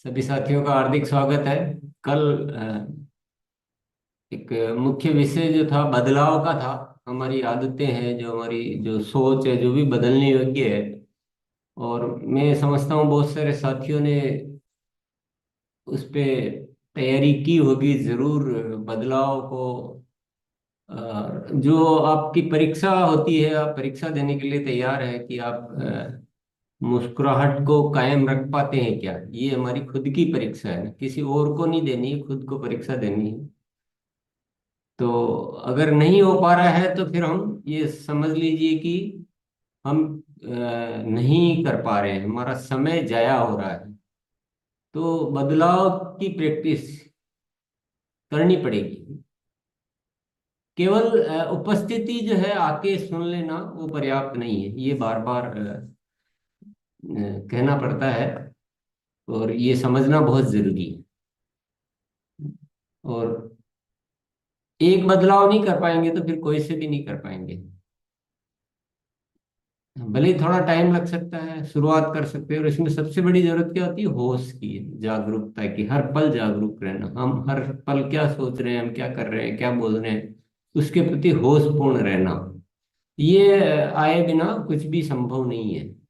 सभी साथियों का हार्दिक स्वागत है। कल एक मुख्य विषय जो था बदलाव का था। हमारी आदतें हैं, जो हमारी जो सोच है, जो भी बदलने योग्य है। और मैं समझता हूँ बहुत सारे साथियों ने उस पे तैयारी की होगी जरूर। बदलाव को जो आपकी परीक्षा होती है, आप परीक्षा देने के लिए तैयार है कि आप मुस्कुराहट को कायम रख पाते हैं क्या। ये हमारी खुद की परीक्षा है ना, किसी और को नहीं देनी है, खुद को परीक्षा देनी है। तो अगर नहीं हो पा रहा है तो फिर हम ये समझ लीजिए कि हम नहीं कर पा रहे हैं, हमारा समय जाया हो रहा है। तो बदलाव की प्रैक्टिस करनी पड़ेगी। केवल उपस्थिति जो है आके सुन लेना वो पर्याप्त नहीं है, ये बार बार कहना पड़ता है। और ये समझना बहुत जरूरी है। और एक बदलाव नहीं कर पाएंगे तो फिर कोई से भी नहीं कर पाएंगे। भले ही थोड़ा टाइम लग सकता है, शुरुआत कर सकते हैं। और इसमें सबसे बड़ी जरूरत क्या होती है? होश की, जागरूकता की। हर पल जागरूक रहना, हम हर पल क्या सोच रहे हैं, हम क्या कर रहे हैं, क्या बोल रहे हैं, उसके प्रति होशपूर्ण रहना। ये आए बिना कुछ भी संभव नहीं है।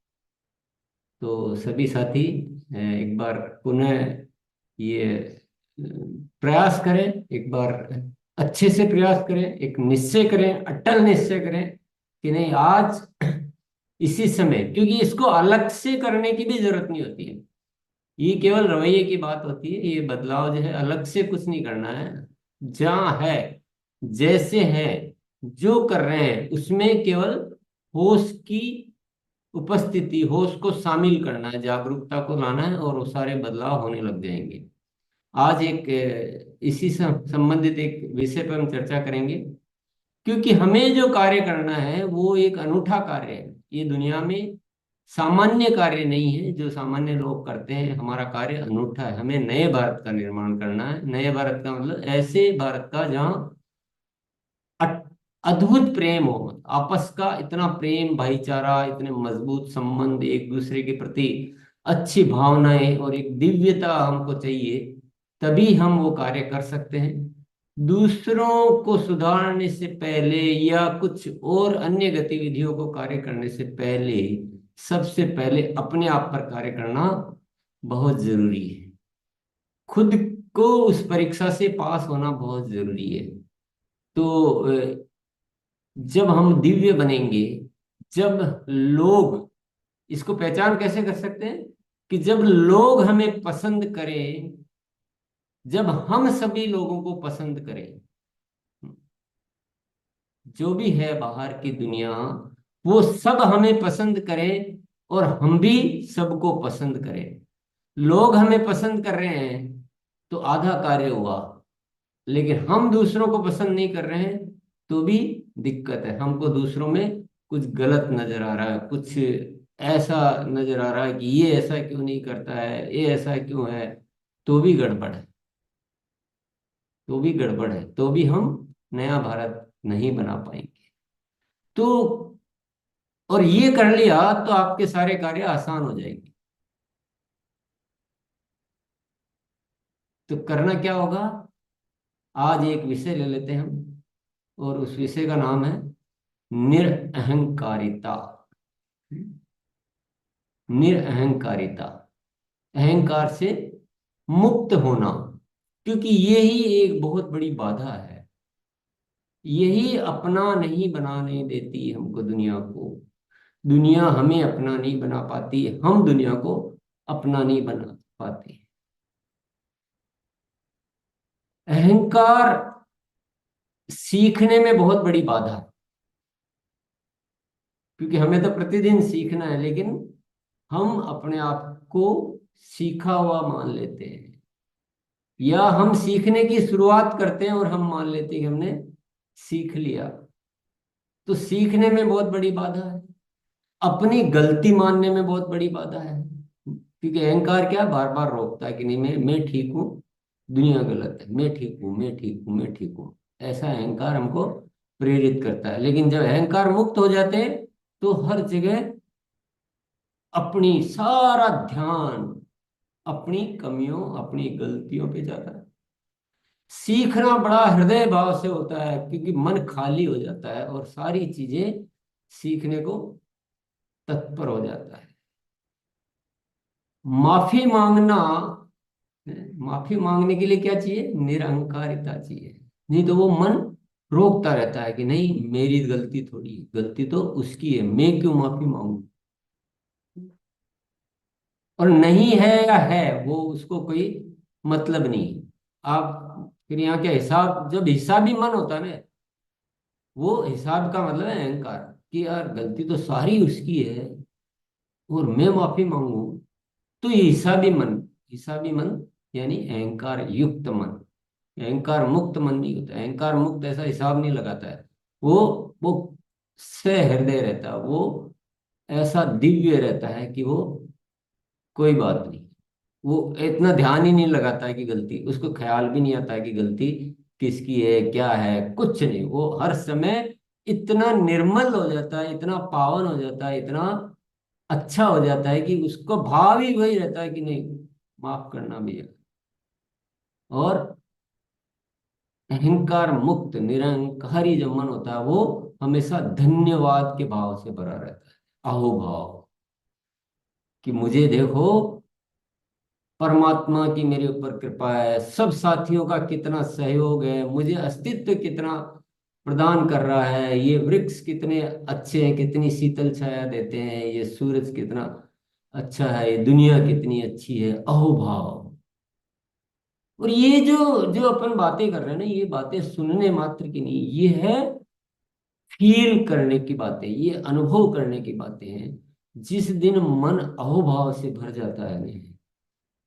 तो सभी साथी एक बार पुनः ये प्रयास करें। एक बार अच्छे से प्रयास करें, एक निश्चय करें, अटल निश्चय करें कि नहीं, आज इसी समय। क्योंकि इसको अलग से करने की भी जरूरत नहीं होती है, ये केवल रवैये की बात होती है। ये बदलाव जो है अलग से कुछ नहीं करना है। जहाँ है, जैसे है, जो कर रहे हैं उसमें केवल होश की उपस्थिति, होश को शामिल करना है, जागरूकता को लाना है, और वो सारे बदलाव होने लग जाएंगे। आज एक इसी से संबंधित एक विषय पर हम चर्चा करेंगे। क्योंकि हमें जो कार्य करना है वो एक अनूठा कार्य है। ये दुनिया में सामान्य कार्य नहीं है जो सामान्य लोग करते हैं। हमारा कार्य अनूठा है। हमें नए भारत का निर्माण करना है। नए भारत का मतलब ऐसे भारत का जहाँ अ- अद्भुत प्रेम हो, आपस का इतना प्रेम, भाईचारा, इतने मजबूत संबंध, एक दूसरे के प्रति अच्छी भावनाएं और एक दिव्यता हमको चाहिए। तभी हम वो कार्य कर सकते हैं। दूसरों को सुधारने से पहले या कुछ और अन्य गतिविधियों को कार्य करने से पहले सबसे पहले अपने आप पर कार्य करना बहुत जरूरी है। खुद को उस परीक्षा से पास होना बहुत जरूरी है। तो जब हम दिव्य बनेंगे, जब लोग, इसको पहचान कैसे कर सकते हैं? कि जब लोग हमें पसंद करें, जब हम सभी लोगों को पसंद करें, जो भी है बाहर की दुनिया, वो सब हमें पसंद करें और हम भी सबको पसंद करें। लोग हमें पसंद कर रहे हैं तो आधा कार्य हुआ। लेकिन हम दूसरों को पसंद नहीं कर रहे हैं तो भी दिक्कत है। हमको दूसरों में कुछ गलत नजर आ रहा है, कुछ ऐसा नजर आ रहा है कि ये ऐसा क्यों नहीं करता है, ये ऐसा क्यों है। तो भी गड़बड़ है, तो भी गड़बड़ है, तो भी हम नया भारत नहीं बना पाएंगे। तो और ये कर लिया तो आपके सारे कार्य आसान हो जाएंगे। तो करना क्या होगा? आज एक विषय ले लेते हैं हम, और उस विषय का नाम है निरअहंकारिता। निरअहंकारिता, अहंकार से मुक्त होना। क्योंकि यही एक बहुत बड़ी बाधा है। यही अपना नहीं बनाने देती हमको दुनिया को। दुनिया हमें अपना नहीं बना पाती, हम दुनिया को अपना नहीं बना पाते। अहंकार सीखने में बहुत बड़ी बाधा है। क्योंकि हमें तो प्रतिदिन सीखना है, लेकिन हम अपने आप को सीखा हुआ मान लेते हैं। या हम सीखने की शुरुआत करते हैं और हम मान लेते हैं कि हमने सीख लिया। तो सीखने में बहुत बड़ी बाधा है। अपनी गलती मानने में बहुत बड़ी बाधा है। क्योंकि अहंकार क्या, बार बार रोकता है कि नहीं, मैं ठीक हूँ, दुनिया गलत है, मैं ठीक हूँ, मैं ठीक हूँ, मैं ठीक हूँ। ऐसा अहंकार हमको प्रेरित करता है। लेकिन जब अहंकार मुक्त हो जाते हैं तो हर जगह अपनी सारा ध्यान अपनी कमियों, अपनी गलतियों पे जाता है। सीखना बड़ा हृदय भाव से होता है, क्योंकि मन खाली हो जाता है और सारी चीजें सीखने को तत्पर हो जाता है। माफी मांगना, माफी मांगने के लिए क्या चाहिए? निरहंकारिता चाहिए। नहीं तो वो मन रोकता रहता है कि नहीं, मेरी गलती थोड़ी है, गलती तो उसकी है, मैं क्यों माफी मांगू। और नहीं है या है, वो उसको कोई मतलब नहीं। आप फिर यहाँ क्या, हिसाब, जब हिसाबी मन होता है ना, वो हिसाब का मतलब है अहंकार, कि यार गलती तो सारी उसकी है और मैं माफी मांगू। तो ये हिसाबी मन, हिसाबी मन यानी अहंकार युक्त मन। अहंकार मुक्त मन नहीं होता। अहंकार मुक्त ऐसा हिसाब नहीं लगाता है। वो वो सहृदय रहता है, वो ऐसा दिव्य रहता है कि वो कोई बात नहीं, वो इतना ध्यान ही नहीं लगाता है कि गलती, उसको ख्याल भी नहीं आता है कि गलती किसकी है, क्या है, कुछ नहीं। वो हर समय इतना निर्मल हो जाता है, इतना पावन हो जाता है, इतना अच्छा हो जाता है कि उसको भाव ही वही रहता है कि नहीं, माफ करना भी है। और अहंकार मुक्त निरंकारी जो मन होता है, वो हमेशा धन्यवाद के भाव से भरा रहता है। अहोभाव, कि मुझे देखो, परमात्मा की मेरे ऊपर कृपा है, सब साथियों का कितना सहयोग है, मुझे अस्तित्व कितना प्रदान कर रहा है, ये वृक्ष कितने अच्छे हैं, कितनी शीतल छाया देते हैं, ये सूरज कितना अच्छा है, ये दुनिया कितनी अच्छी है। अहोभाव। और ये जो जो अपन बातें कर रहे हैं ना, ये बातें सुनने मात्र की नहीं, ये है फील करने की बातें, ये अनुभव करने की बातें हैं। जिस दिन मन अहोभाव से भर जाता है ना,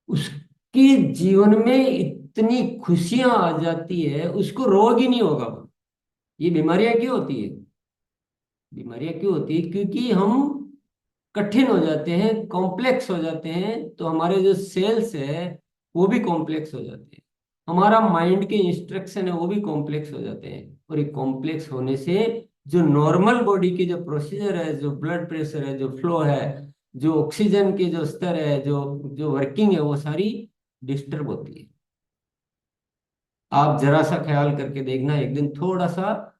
उसके जीवन में इतनी खुशियां आ जाती है, उसको रोग ही नहीं होगा। ये बीमारियां क्यों होती है? बीमारियां क्यों होती है? क्योंकि हम कठिन हो जाते हैं, कॉम्प्लेक्स हो जाते हैं, तो हमारे जो सेल्स है वो भी कॉम्प्लेक्स हो जाते हैं। हमारा माइंड के इंस्ट्रक्शन है वो भी कॉम्प्लेक्स हो जाते हैं। और ये कॉम्प्लेक्स होने से जो नॉर्मल बॉडी के जो प्रोसीजर है, जो ब्लड प्रेशर है, जो फ्लो है, जो ऑक्सीजन के जो स्तर है, जो जो वर्किंग है, वो सारी डिस्टर्ब होती है। आप जरा सा ख्याल करके देखना, एक दिन थोड़ा सा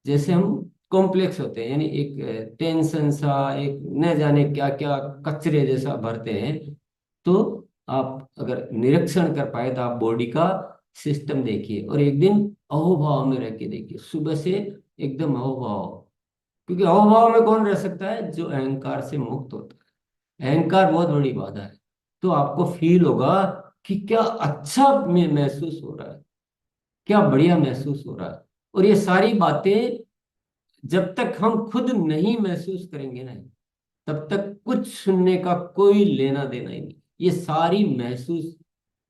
जैसे हम कॉम्प्लेक्स होते हैं, यानी एक टेंशन सा, एक न जाने क्या क्या कचरे जैसा भरते हैं, तो आप अगर निरीक्षण कर पाए तो आप बॉडी का सिस्टम देखिए, और एक दिन अहोभाव में रह के देखिए, सुबह से एकदम अहोभाव। क्योंकि अहोभाव में कौन रह सकता है? जो अहंकार से मुक्त होता है। अहंकार बहुत बड़ी बाधा है। तो आपको फील होगा कि क्या अच्छा में महसूस हो रहा है, क्या बढ़िया महसूस हो रहा है। और ये सारी बातें जब तक हम खुद नहीं महसूस करेंगे ना, तब तक कुछ सुनने का कोई लेना देना ही नहीं। ये सारी महसूस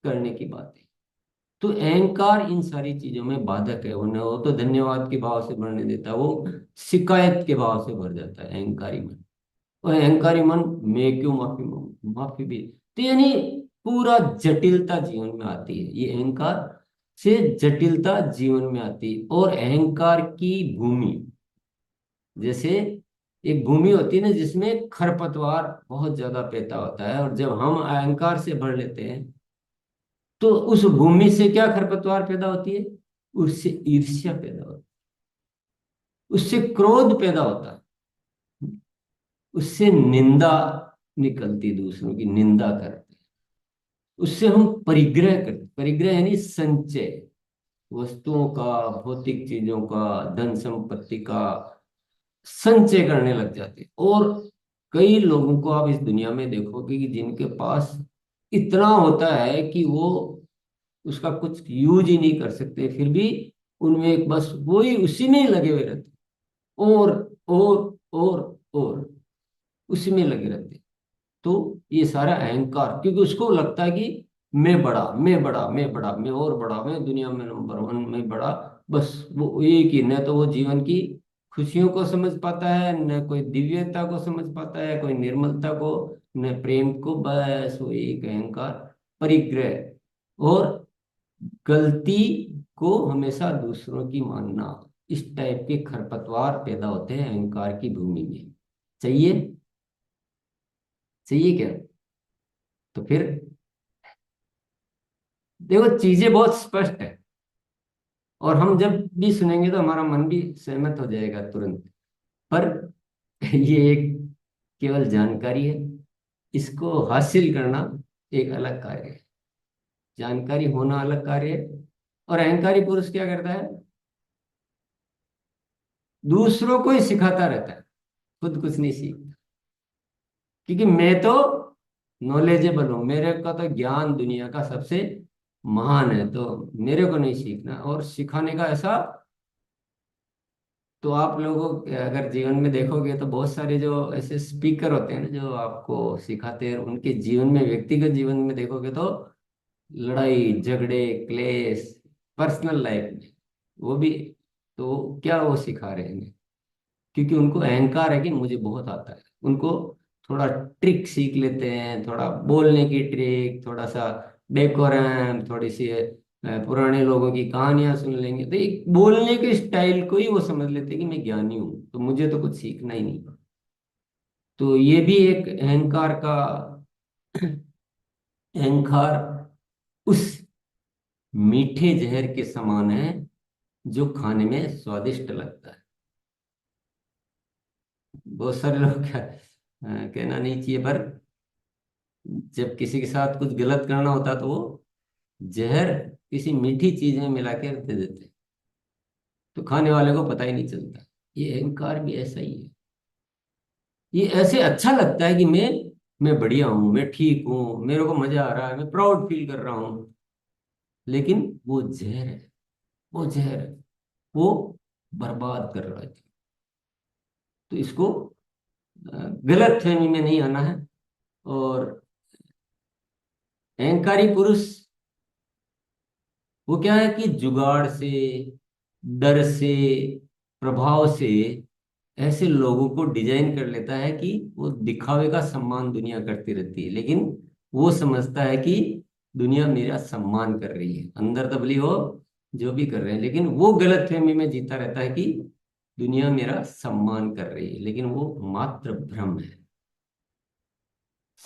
करने की बात है। तो अहंकार इन सारी चीजों में बाधक है। वो न हो तो धन्यवाद के भाव से भरने देता, वो शिकायत के भाव से भर जाता है अहंकारी मन। और अहंकारी मन, मैं क्यों माफी मांगू, माफी भी, तो यानी पूरा जटिलता जीवन में आती है। ये अहंकार से जटिलता जीवन में आती है। और अहंकार की भूमि, जैसे एक भूमि होती है ना जिसमें खरपतवार बहुत ज्यादा पैदा होता है, और जब हम अहंकार से भर लेते हैं, तो उस भूमि से क्या खरपतवार पैदा होती है? उससे ईर्ष्या पैदा होती है, उससे क्रोध पैदा होता है, उससे निंदा निकलती, दूसरों की निंदा करते हैं, उससे हम परिग्रह करते। परिग्रह यानी संचय, वस्तुओं का, भौतिक चीजों का, धन संपत्ति का संचय करने लग जाते हैं। और कई लोगों को आप इस दुनिया में देखोगे कि जिनके पास इतना होता है कि वो उसका कुछ यूज ही नहीं कर सकते, फिर भी उनमें एक बस वही उसी में ही लगे हुए रहते, और और उसी में लगे रहते। तो ये सारा अहंकार, क्योंकि उसको लगता है कि मैं बड़ा, मैं बड़ा, मैं बड़ा, मैं और बड़ा, मैं दुनिया में नंबर वन, मैं बड़ा। बस वो एक ही, न तो वो जीवन की खुशियों को समझ पाता है, न कोई दिव्यता को समझ पाता है, कोई निर्मलता को, न प्रेम को। बस वो एक अहंकार, परिग्रह, और गलती को हमेशा दूसरों की मानना, इस टाइप के खरपतवार पैदा होते हैं अहंकार की भूमि में। चाहिए? चाहिए क्या? तो फिर देखो चीजें बहुत स्पष्ट है, और हम जब भी सुनेंगे तो हमारा मन भी सहमत हो जाएगा तुरंत। पर ये एक केवल जानकारी है, इसको हासिल करना एक अलग कार्य है। जानकारी होना अलग कार्य है। और अहंकारी पुरुष क्या करता है? दूसरों को ही सिखाता रहता है, खुद कुछ नहीं सीखता। क्योंकि मैं तो नॉलेजेबल हूं, मेरे का तो ज्ञान दुनिया का सबसे महान है, तो मेरे को नहीं सीखना। और सिखाने का ऐसा, तो आप लोगों अगर जीवन में देखोगे तो बहुत सारे जो ऐसे स्पीकर होते हैं ना जो आपको सिखाते हैं, उनके जीवन में, व्यक्तिगत जीवन में देखोगे तो लड़ाई झगड़े क्लेश, पर्सनल लाइफ में वो भी, तो क्या वो सिखा रहे हैं? क्योंकि उनको अहंकार है कि मुझे बहुत आता है। उनको थोड़ा ट्रिक सीख लेते हैं, थोड़ा बोलने की ट्रिक, थोड़ा सा डेकोरम, थोड़ी सी पुराने लोगों की कहानियां सुन लेंगे, तो एक बोलने के स्टाइल को ही वो समझ लेते हैं कि मैं ज्ञानी हूं, तो मुझे तो कुछ सीखना ही नहीं। तो ये भी एक अहंकार का, अहंकार उस मीठे जहर के समान है जो खाने में स्वादिष्ट लगता है। बहुत सारे लोग क्या, कहना नहीं चाहिए, पर जब किसी के साथ कुछ गलत करना होता तो वो जहर किसी मीठी चीज में मिला के दे देते, तो खाने वाले को पता ही नहीं चलता। ये अहंकार भी ऐसा ही है। ये ऐसे अच्छा लगता है कि मैं बढ़िया हूं, मैं ठीक हूं, मेरे को मजा आ रहा है, मैं प्राउड फील कर रहा हूं। लेकिन वो जहर है, वो जहर है, वो बर्बाद कर रहा है। तो इसको गलत फहमी में नहीं आना है। और अहंकारी पुरुष वो क्या है कि जुगाड़ से, डर से, प्रभाव से ऐसे लोगों को डिजाइन कर लेता है कि वो दिखावे का सम्मान दुनिया करती रहती है, लेकिन वो समझता है कि दुनिया मेरा सम्मान कर रही है। अंदर तबली वो जो भी कर रहे हैं, लेकिन वो गलत फहमी में जीता रहता है कि दुनिया मेरा सम्मान कर रही है, लेकिन वो मात्र भ्रम है।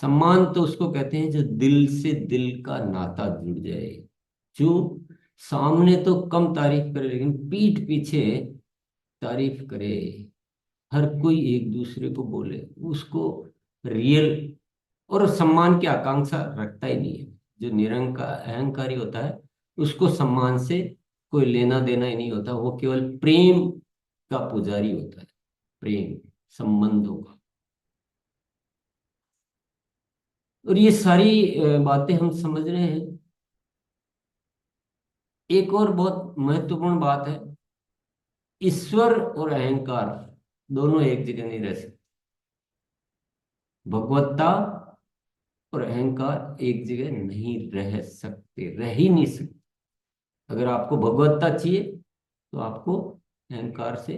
सम्मान तो उसको कहते हैं जो दिल से दिल का नाता जुड़ जाए, जो सामने तो कम तारीफ करे लेकिन पीठ पीछे तारीफ करे, हर कोई एक दूसरे को बोले, उसको रियल और सम्मान की आकांक्षा रखता ही नहीं है। जो निरंकार अहंकारी होता है उसको सम्मान से कोई लेना देना ही नहीं होता, वो केवल प्रेम का पुजारी होता है, प्रेम संबंधों का। और ये सारी बातें हम समझ रहे हैं। एक और बहुत महत्वपूर्ण बात है, ईश्वर और अहंकार दोनों एक जगह नहीं रह सकते। भगवत्ता और अहंकार एक जगह नहीं रह सकते, रह ही नहीं सकते। अगर आपको भगवत्ता चाहिए तो आपको अहंकार से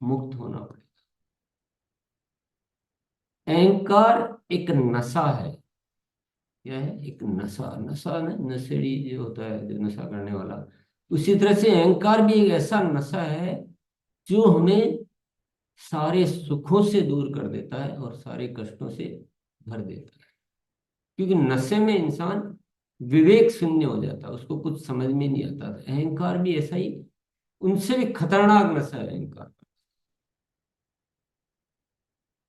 मुक्त होना पड़ेगा। अहंकार एक नशा है। क्या है? एक नशा, नशा ना, नशेड़ी जो होता है, जो नशा करने वाला, उसी तरह से अहंकार भी एक ऐसा नशा है जो हमें सारे सुखों से दूर कर देता है और सारे कष्टों से भर देता है। क्योंकि नशे में इंसान विवेक शून्य हो जाता है, उसको कुछ समझ में नहीं आता। अहंकार भी ऐसा ही, उनसे भी खतरनाक नशा है अहंकार।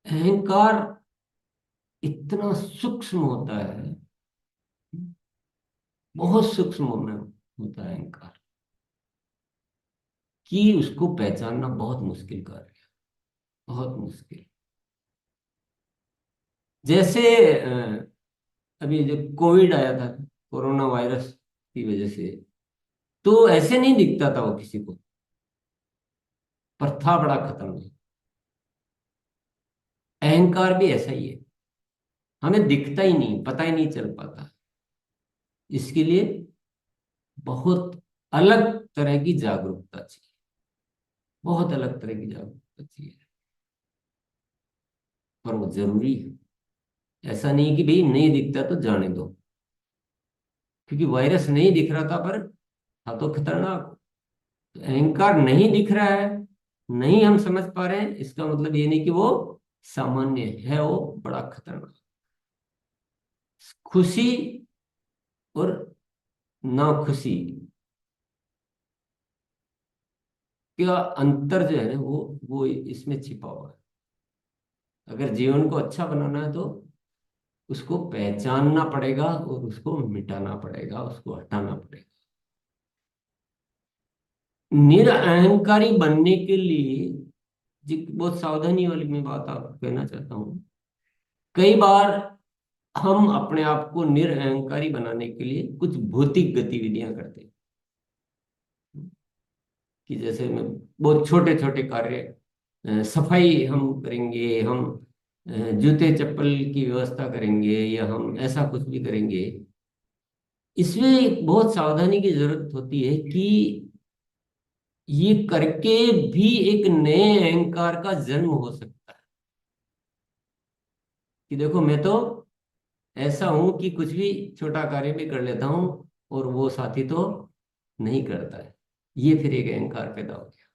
अहंकार इतना सूक्ष्म होता है, बहुत सूक्ष्म में होता है अहंकार, कि उसको पहचानना बहुत मुश्किल कार्य है, बहुत मुश्किल। जैसे अभी जब कोविड आया था, कोरोना वायरस की वजह से, तो ऐसे नहीं दिखता था वो किसी को, पर था बड़ा खतरनाक। अहंकार भी ऐसा ही है, हमें दिखता ही नहीं, पता ही नहीं चल पाता। इसके लिए बहुत अलग तरह की जागरूकता चाहिए, बहुत अलग तरह की जागरूकता चाहिए। पर वो जरूरी है। ऐसा नहीं कि भाई नहीं दिखता तो जाने दो, क्योंकि वायरस नहीं दिख रहा था पर था तो खतरनाक। तो अहंकार नहीं दिख रहा है, नहीं हम समझ पा रहे हैं, इसका मतलब ये नहीं कि वो सामान्य है, वो बड़ा खतरनाक। खुशी और नाखुशी का अंतर जो है ना, वो इसमें छिपा हुआ है। अगर जीवन को अच्छा बनाना है तो उसको पहचानना पड़ेगा और उसको मिटाना पड़ेगा, उसको हटाना पड़ेगा। निरअहंकारी बनने के लिए जी बहुत सावधानी वाली मैं बात आपको कहना चाहता हूँ। कई बार हम अपने आप को निरअहंकारी बनाने के लिए कुछ भौतिक गतिविधियां करते हैं, कि जैसे मैं बहुत छोटे छोटे कार्य, सफाई हम करेंगे, हम जूते चप्पल की व्यवस्था करेंगे, या हम ऐसा कुछ भी करेंगे। इसमें एक बहुत सावधानी की जरूरत होती है कि ये करके भी एक नए अहंकार का जन्म हो सकता है। कि देखो मैं तो ऐसा हूं कि कुछ भी छोटा कार्य भी कर लेता हूं और वो साथी तो नहीं करता है। ये फिर एक अहंकार पैदा हो गया।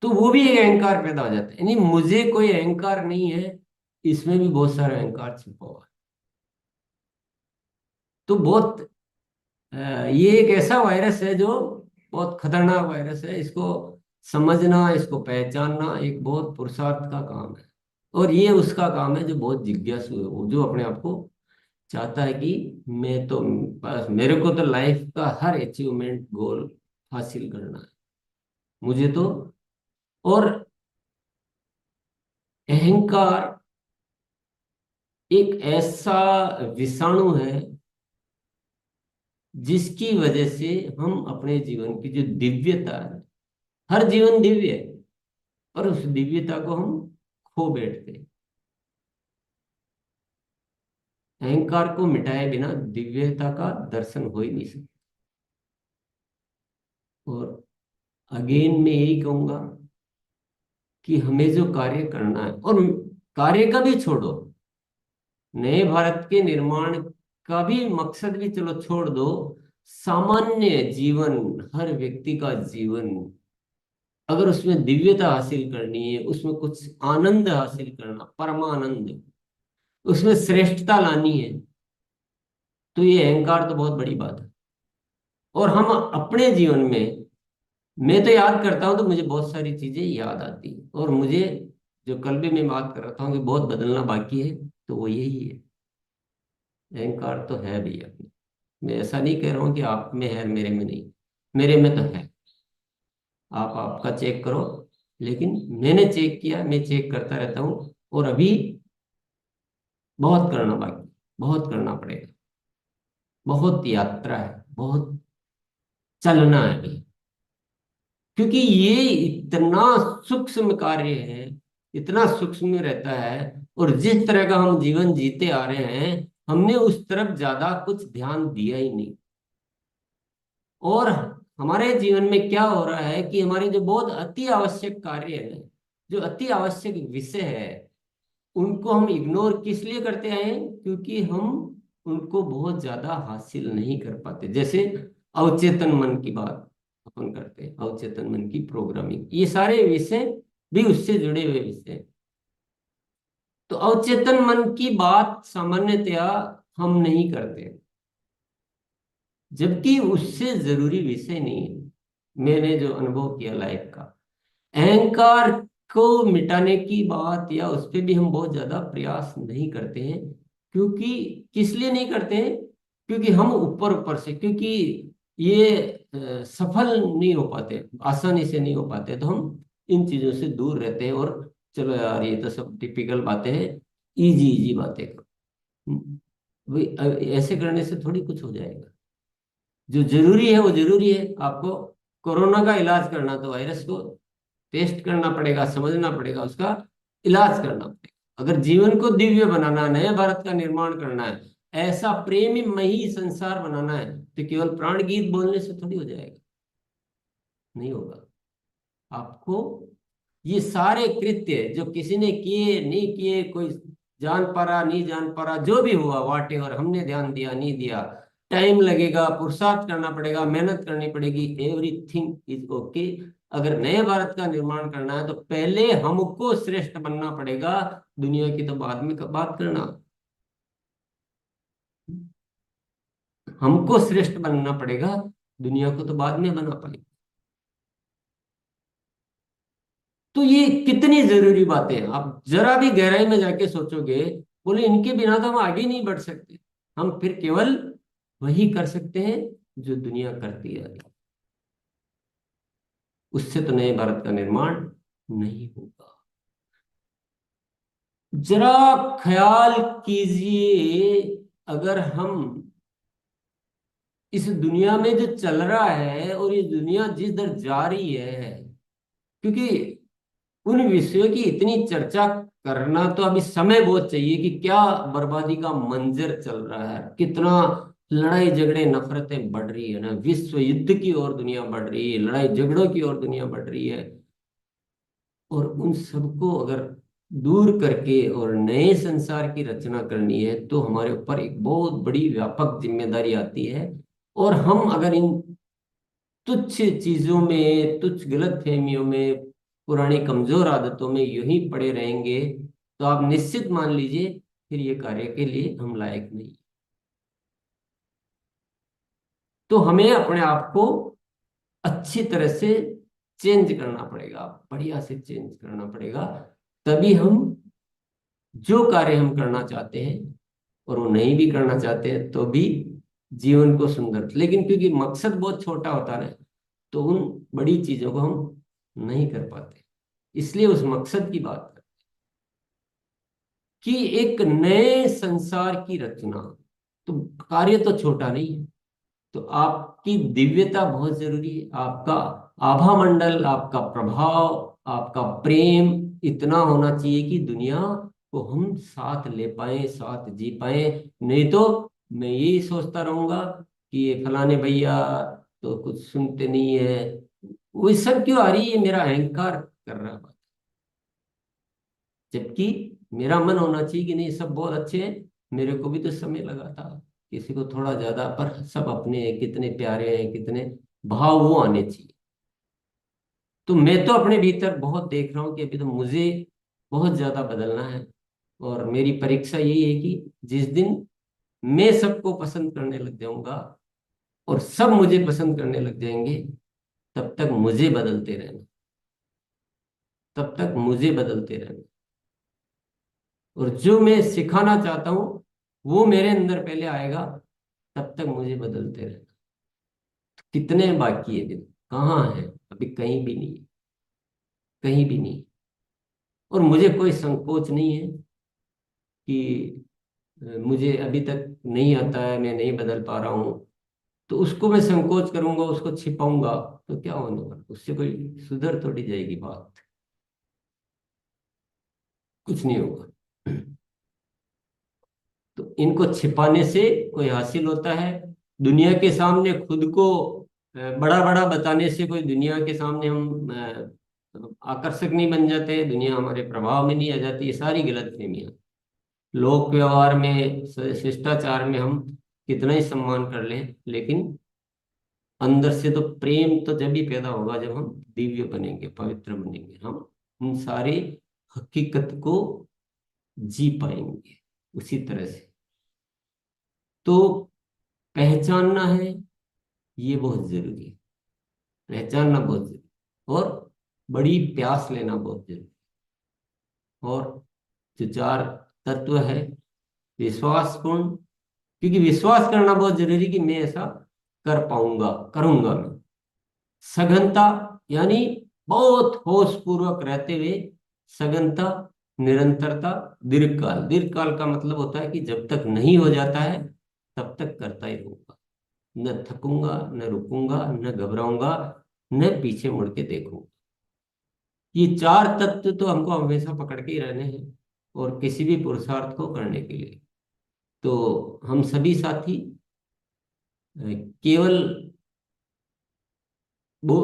तो वो भी एक अहंकार पैदा हो जाता है, यानी मुझे कोई अहंकार नहीं है, इसमें भी बहुत सारा अहंकार छिपा हुआ है। तो बहुत ये एक ऐसा वायरस है जो बहुत खतरनाक वायरस है। इसको समझना, इसको पहचानना एक बहुत पुरुषार्थ का काम है। और ये उसका काम है जो बहुत जिज्ञासु है, वो जो अपने आप को चाहता है कि मैं तो, बस मेरे को तो लाइफ का हर अचीवमेंट गोल हासिल करना है मुझे तो। और अहंकार एक ऐसा विषाणु है जिसकी वजह से हम अपने जीवन की जो दिव्यता है, हर जीवन दिव्य है, और उस दिव्यता को हम खो बैठते हैं। अहंकार को मिटाए बिना दिव्यता का दर्शन हो ही नहीं सकता। और अगेन मैं यही कहूंगा कि हमें जो कार्य करना है, और कार्य का भी छोड़ो, नए भारत के निर्माण का भी मकसद भी चलो छोड़ दो, सामान्य जीवन, हर व्यक्ति का जीवन, अगर उसमें दिव्यता हासिल करनी है, उसमें कुछ आनंद हासिल करना, परमानंद, उसमें श्रेष्ठता लानी है, तो ये अहंकार तो बहुत बड़ी बात है। और हम अपने जीवन में, मैं तो याद करता हूं तो मुझे बहुत सारी चीजें याद आती हैं, और मुझे जो कल भी मैं बात कर रहा था कि बहुत बदलना बाकी है, तो वो यही है। अहंकार तो है भैया। मैं ऐसा नहीं कह रहा हूँ कि आप में है मेरे में नहीं, मेरे में तो है। आप आपका चेक करो, लेकिन मैंने चेक किया, मैं चेक करता रहता हूँ, और अभी बहुत करना बाकी, बहुत करना पड़ेगा। बहुत यात्रा है, बहुत चलना है अभी। क्योंकि ये इतना सूक्ष्म कार्य है, इतना सूक्ष्म रहता है, और जिस तरह का हम जीवन जीते आ रहे हैं, हमने उस तरफ ज्यादा कुछ ध्यान दिया ही नहीं। और हमारे जीवन में क्या हो रहा है कि हमारे जो बहुत अति आवश्यक कार्य है, जो अति आवश्यक विषय है, उनको हम इग्नोर किस लिए करते हैं? क्योंकि हम उनको बहुत ज्यादा हासिल नहीं कर पाते। जैसे अवचेतन मन की बात अपन करते हैं, अवचेतन मन की प्रोग्रामिंग, ये सारे विषय भी उससे जुड़े हुए विषय हैं। तो अवचेतन मन की बात सामान्यतया हम नहीं करते, जबकि उससे जरूरी विषय नहीं है। मैंने जो अनुभव किया लाइफ का, अहंकार को मिटाने की बात या उस पे भी हम बहुत ज्यादा प्रयास नहीं करते हैं। क्योंकि किस लिए नहीं करते हैं? क्योंकि हम ऊपर ऊपर से, क्योंकि ये सफल नहीं हो पाते, आसानी से नहीं हो पाते, तो हम इन चीजों से दूर रहते हैं। और चलो यार, ये तो सब टिपिकल बातें हैं, इजी इजी बातें करो। भाई ऐसे करने से थोड़ी कुछ हो जाएगा। जो जरूरी है वो जरूरी है। आपको कोरोना का इलाज करना, तो वायरस को टेस्ट करना पड़ेगा, समझना पड़ेगा, उसका इलाज करना पड़ेगा। अगर जीवन को दिव्य बनाना, नए भारत का निर्माण करना है, ऐसा प्रेममयी संसार बनाना है, तो केवल प्राण गीत बोलने से थोड़ी हो जाएगा। नहीं होगा। आपको ये सारे कृत्य जो किसी ने किए नहीं किए, कोई जान पा रहा नहीं जान पा रहा, जो भी हुआ वाट एवर, हमने ध्यान दिया नहीं दिया, टाइम लगेगा, पुरुषार्थ करना पड़ेगा, मेहनत करनी पड़ेगी, एवरीथिंग इज ओके। अगर नए भारत का निर्माण करना है तो पहले हमको श्रेष्ठ बनना पड़ेगा। दुनिया की तो बाद में बात करना। हमको श्रेष्ठ बनना पड़ेगा, दुनिया को तो बाद में बना पाएंगे। तो ये कितनी जरूरी बातें हैं, आप जरा भी गहराई में जाके सोचोगे, बोले इनके बिना तो हम आगे नहीं बढ़ सकते। हम फिर केवल वही कर सकते हैं जो दुनिया करती है, उससे तो नए भारत का निर्माण नहीं होगा। जरा ख्याल कीजिए, अगर हम इस दुनिया में जो चल रहा है और ये दुनिया जिस दर जा रही है, क्योंकि उन विषयों की इतनी चर्चा करना तो अभी समय बहुत चाहिए कि क्या बर्बादी का मंजर चल रहा है, कितना लड़ाई झगड़े नफरतें बढ़ रही है ना, विश्व युद्ध की ओर दुनिया बढ़ रही है, लड़ाई झगड़ों की ओर दुनिया बढ़ रही है। और उन सबको अगर दूर करके और नए संसार की रचना करनी है तो हमारे ऊपर एक बहुत बड़ी व्यापक जिम्मेदारी आती है। और हम अगर इन तुच्छ चीजों में, तुच्छ गलत फहमियों में, पुरानी कमजोर आदतों में यूं ही पड़े रहेंगे, तो आप निश्चित मान लीजिए फिर ये कार्य के लिए हम लायक नहीं। तो हमें अपने आप को अच्छी तरह से चेंज करना पड़ेगा, बढ़िया से चेंज करना पड़ेगा। तभी हम जो कार्य हम करना चाहते हैं, और वो नहीं भी करना चाहते हैं तो भी, जीवन को सुंदर, लेकिन क्योंकि मकसद बहुत छोटा होता है तो उन बड़ी चीजों को हम नहीं कर पाते। इसलिए उस मकसद की बात करें कि एक नए संसार की रचना, तो कार्य तो छोटा नहीं है। तो आपकी दिव्यता बहुत जरूरी है, आपका आभा मंडल, आपका प्रभाव, आपका प्रेम इतना होना चाहिए कि दुनिया को हम साथ ले पाए, साथ जी पाए। नहीं तो मैं यही सोचता रहूंगा कि ये फलाने भैया तो कुछ सुनते नहीं है, वो सब क्यों आ रही है, मेरा अहंकार कर रहा है। जबकि मेरा मन होना चाहिए कि नहीं, सब बहुत अच्छे हैं, मेरे को भी तो समय लगा था, किसी को थोड़ा ज्यादा, पर सब अपने हैं, कितने प्यारे हैं, कितने भाव वो आने चाहिए। तो मैं तो अपने भीतर बहुत देख रहा हूँ कि अभी तो मुझे बहुत ज्यादा बदलना है। और मेरी परीक्षा यही है कि जिस दिन मैं सबको पसंद करने लग जाऊंगा और सब मुझे पसंद करने लग जाएंगे, तब तक मुझे बदलते रहना, तब तक मुझे बदलते रहना। और जो मैं सिखाना चाहता हूँ वो मेरे अंदर पहले आएगा, तब तक मुझे बदलते रहना। कितने बाकी है दिन, कहाँ है, अभी कहीं भी नहीं है, कहीं भी नहीं। और मुझे कोई संकोच नहीं है कि मुझे अभी तक नहीं आता है, मैं नहीं बदल पा रहा हूँ, तो उसको मैं संकोच करूंगा, उसको छिपाऊंगा, तो क्या होने वाला, उससे कोई सुधर थोड़ी जाएगी बात, कुछ नहीं होगा। तो इनको छिपाने से कोई हासिल होता है, दुनिया के सामने खुद को बड़ा बड़ा बताने से कोई, दुनिया के सामने हम आकर्षक नहीं बन जाते, दुनिया हमारे प्रभाव में नहीं आ जाती, ये सारी गलत फहमियाँ। लोक व्यवहार में, शिष्टाचार में हम कितना ही सम्मान कर लें, लेकिन अंदर से तो प्रेम तो जब भी पैदा होगा जब हम दिव्य बनेंगे, पवित्र बनेंगे, हम उन सारी हकीकत को जी पाएंगे उसी तरह से। तो पहचानना है, ये बहुत जरूरी है, पहचानना बहुत जरूरी, और बड़ी प्यास लेना बहुत जरूरी। और जो चार तत्व है, विश्वासपूर्ण, क्योंकि विश्वास करना बहुत जरूरी कि मैं ऐसा कर पाऊंगा, करूंगा मैं। सघनता, यानी बहुत होश पूर्वक रहते हुए, सघनता, निरंतरता, दीर्घकाल। दीर्घकाल का मतलब होता है कि जब तक नहीं हो जाता है तब तक करता ही रहूंगा, न थकूंगा, न रुकूंगा, न घबराऊंगा, न पीछे मुड़ के देखूंगा। ये चार तत्व तो हमको हमेशा पकड़ के ही रहने हैं, और किसी भी पुरुषार्थ को करने के लिए। तो हम सभी साथी केवल वो,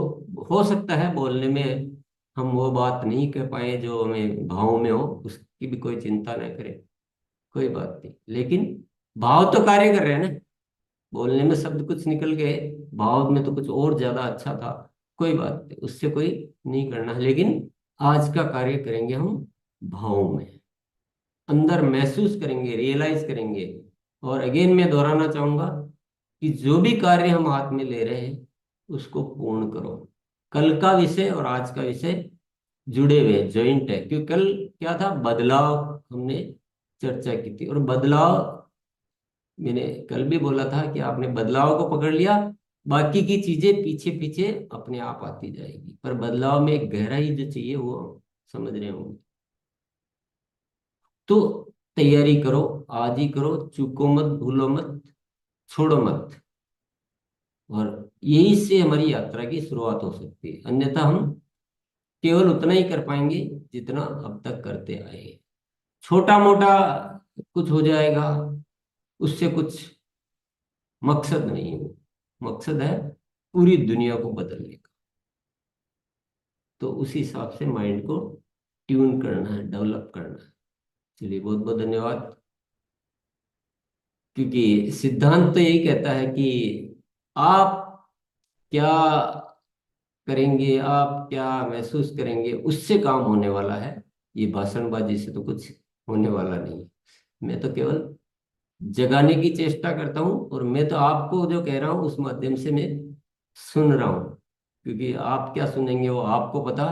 हो सकता है बोलने में हम वो बात नहीं कह पाए जो हमें भाव में हो, उसकी भी कोई चिंता न करे, कोई बात नहीं। लेकिन भाव तो कार्य कर रहे हैं ना, बोलने में शब्द कुछ निकल गए, भाव में तो कुछ और ज्यादा अच्छा था, कोई बात नहीं, उससे कोई नहीं करना है। लेकिन आज का कार्य करेंगे हम भाव में, अंदर महसूस करेंगे, रियलाइज करेंगे। और अगेन मैं दोहराना चाहूंगा कि जो भी कार्य हम हाथ में ले रहे हैं उसको पूर्ण करो। कल का विषय और आज का विषय जुड़े हुए, जॉइंट है। क्योंकि कल क्या था, बदलाव हमने चर्चा की थी। और बदलाव, मैंने कल भी बोला था कि आपने बदलाव को पकड़ लिया, बाकी की चीजें पीछे पीछे अपने आप आती जाएगी। पर बदलाव में एक गहराई जो चाहिए वो समझ रहे होंगे। तो तैयारी करो, आज ही करो, चूको मत, भूलो मत, छोड़ो मत। और यही से हमारी यात्रा की शुरुआत हो सकती है। अन्यथा हम केवल उतना ही कर पाएंगे जितना अब तक करते आए हैं। छोटा मोटा कुछ हो जाएगा, उससे कुछ मकसद नहीं है। मकसद है पूरी दुनिया को बदलने का। तो उसी हिसाब से माइंड को ट्यून करना है, डेवलप करना है। चलिए, बहुत बहुत धन्यवाद। क्योंकि सिद्धांत तो यही कहता है कि आप क्या करेंगे, आप क्या महसूस करेंगे, उससे काम होने वाला है। ये भाषणबाजी से तो कुछ होने वाला नहीं है। मैं तो केवल जगाने की चेष्टा करता हूँ, और मैं तो आपको जो कह रहा हूँ उस माध्यम से मैं सुन रहा हूँ। क्योंकि आप क्या सुनेंगे वो आपको पता,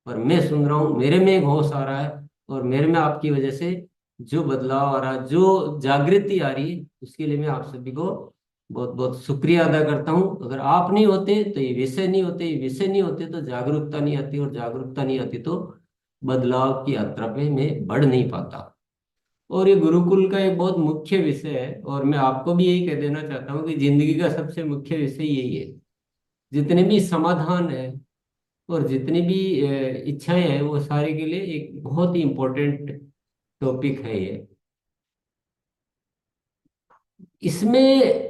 पर मैं सुन रहा हूँ, मेरे में एक होश आ रहा है। और मेरे में आपकी वजह से जो बदलाव आ रहा है, जो जागृति आ रही है, उसके लिए मैं आप सभी को बहुत बहुत शुक्रिया अदा करता हूँ। अगर आप नहीं होते तो ये विषय नहीं होते, ये विषय नहीं होते तो जागरूकता नहीं आती, और जागरूकता नहीं आती तो बदलाव की यात्रा पे मैं बढ़ नहीं पाता। और ये गुरुकुल का एक बहुत मुख्य विषय है, और मैं आपको भी यही कह देना चाहता हूँ कि जिंदगी का सबसे मुख्य विषय यही है। जितने भी समाधान है और जितनी भी इच्छाएं हैं, वो सारे के लिए एक बहुत ही इम्पोर्टेंट टॉपिक है ये। इसमें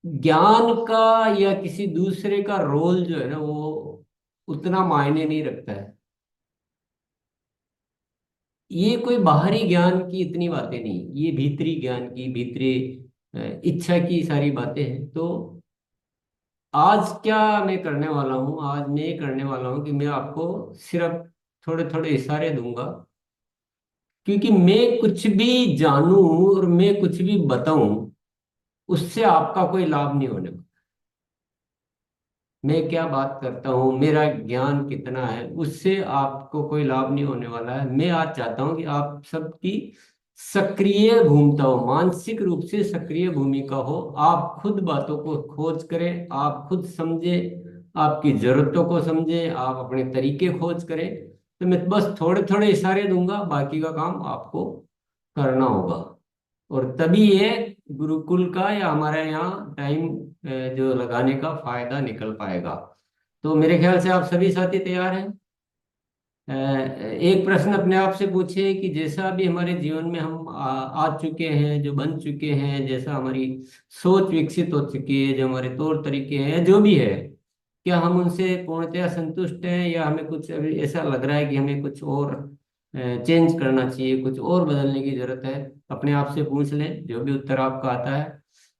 ज्ञान का या किसी दूसरे का रोल जो है ना, वो उतना मायने नहीं रखता है। ये कोई बाहरी ज्ञान की इतनी बातें नहीं, ये भीतरी ज्ञान की, भीतरी इच्छा की सारी बातें हैं। तो आज क्या मैं करने वाला हूँ, आज मैं ये करने वाला हूँ कि मैं आपको सिर्फ थोड़े थोड़े इशारे दूंगा। क्योंकि मैं कुछ भी जानूं और मैं कुछ भी बताऊं, उससे आपका कोई लाभ नहीं होने वाला। मैं क्या बात करता हूँ, मेरा ज्ञान कितना है, उससे आपको कोई लाभ नहीं होने वाला है। मैं आज चाहता हूँ कि आप सबकी सक्रिय भूमिका हो, मानसिक रूप से सक्रिय भूमिका हो। आप खुद बातों को खोज करें, आप खुद समझे, आपकी जरूरतों को समझे, आप अपने तरीके खोज करें। तो मैं बस थोड़े थोड़े इशारे दूंगा, बाकी का काम आपको करना होगा। और तभी ये गुरुकुल का या हमारे यहाँ टाइम जो लगाने का फायदा निकल पाएगा। तो मेरे ख्याल से आप सभी साथी तैयार हैं। एक प्रश्न अपने आप से पूछिए कि जैसा भी हमारे जीवन में हम आ चुके हैं, जो बन चुके हैं, जैसा हमारी सोच विकसित हो चुकी है, जो हमारे तौर तरीके हैं, जो भी है, क्या हम उनसे पूर्णतया संतुष्ट हैं, या हमें कुछ अभी ऐसा लग रहा है कि हमें कुछ और चेंज करना चाहिए, कुछ और बदलने की जरूरत है। अपने आप से पूछ लें, जो भी उत्तर आपका आता है